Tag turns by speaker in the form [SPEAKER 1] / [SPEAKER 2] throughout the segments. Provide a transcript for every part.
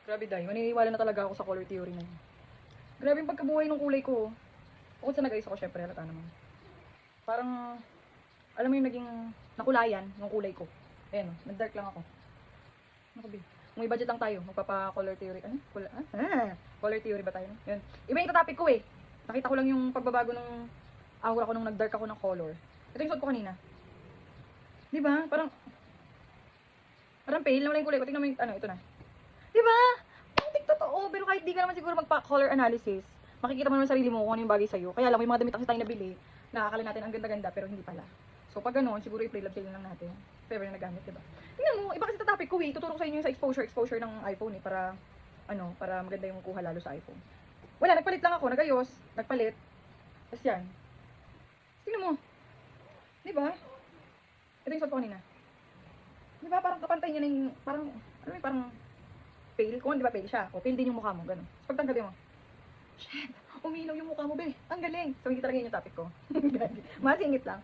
[SPEAKER 1] Grabe dahil, maniniwala na talaga ako sa color theory na yun. Grabe yung pagkabuhay ng kulay ko. Bukod sa nag-ayos ako, syempre, halata naman. Parang, alam mo yung naging nakulayan ng kulay ko. Ayan, nag-dark lang ako. Ano ko, may budget lang tayo, magpapa-color theory. Ano? Color theory ba tayo? Yun. Iba yung topic ko eh. Nakita ko lang yung pagbabago ng aura ko nung nag-dark ako ng color. Ito yung suot ko kanina. Di ba? Parang pale na wala yung kulay ko. Tingnan mo yung, ano, ito na. Di ba? Putik totoo. Pero kahit di ka naman siguro magpa-color analysis, makikita mo naman sarili mo kung ano yung bagay sa'yo. Kaya lang, may mga damit kasi tayo nabili, nakakala natin ang ganda-ganda, pero hindi pala. So, pag ganoon, siguro i-pre-love sale lang natin. If ever na nagamit, diba? Tingnan mo, iba kasi ito topic ko eh. Tuturo ko sa inyo yung sa exposure ng iPhone eh, para, ano, para maganda yung kuha lalo sa iPhone. Wala, nagpalit lang ako, nagayos, nagpalit. Tapos yan. Tingnan mo. Diba? Ito yung suot ko kanina. Diba, parang kapantay niya na yung, parang, ano yung parang, pale. Kung di ba pale siya, o pale din yung mukha mo, gano'n. Tapos pagtanggalin mo, shit, umilaw yung mukha mo, be. Ang galing. So, hindi talaga yun yung topic ko. Masingit lang.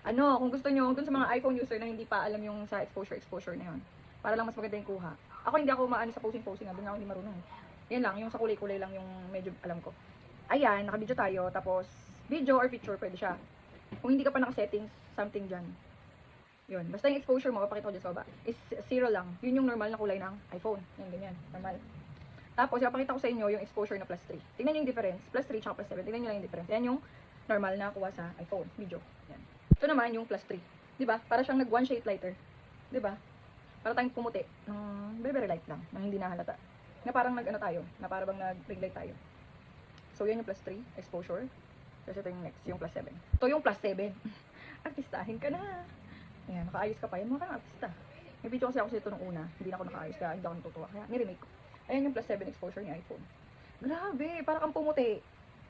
[SPEAKER 1] Ano, kung gusto nyo, dun sa mga iPhone user na hindi pa alam yung sa exposure na yun, para lang mas maganda yung kuha. Ako hindi ako maano sa posing, doon ako hindi marunong. Yan lang, yung sa kulay-kulay lang yung medyo alam ko. Ayan, naka-video tayo, tapos video or picture, pwede siya. Kung hindi ka pa naka-settings, something dyan. Yun, basta yung exposure mo, papakita ko dyan sa baba, is 0 lang. Yun yung normal na kulay ng iPhone. Yan, ganyan, normal. Tapos, ipapakita ko sa inyo yung exposure na +3. Tingnan nyo yung difference. +3 tsaka +7. Tingnan nyo lang yung difference. Yan yung normal na kuha sa iPhone video. Yan. Ito naman yung +3. Diba? Para siyang nag-one shade lighter. Diba? Para tayong pumuti. Very light lang. Na hindi nahalata. Na parang nag-ano tayo. Na parang bang nag-ring light tayo. So, yan yung +3. Exposure. Tapos ito yung next. Yung +7. Ito yung +7. Artistahin ka na. Ayan. Nakaayos ka pa. Yan mga kang artista. May video kasi ako sa ito nung una. Hindi na ako nakaayos. Kaya hindi ako natutuwa. Kaya niremake ko. Ayan yung +7 exposure ni iPhone. Grabe, para kang pumuti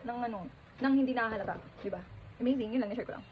[SPEAKER 1] ng ano, ng hindi nahahalata, 'di ba? Amazing, yun lang, na-share ko lang.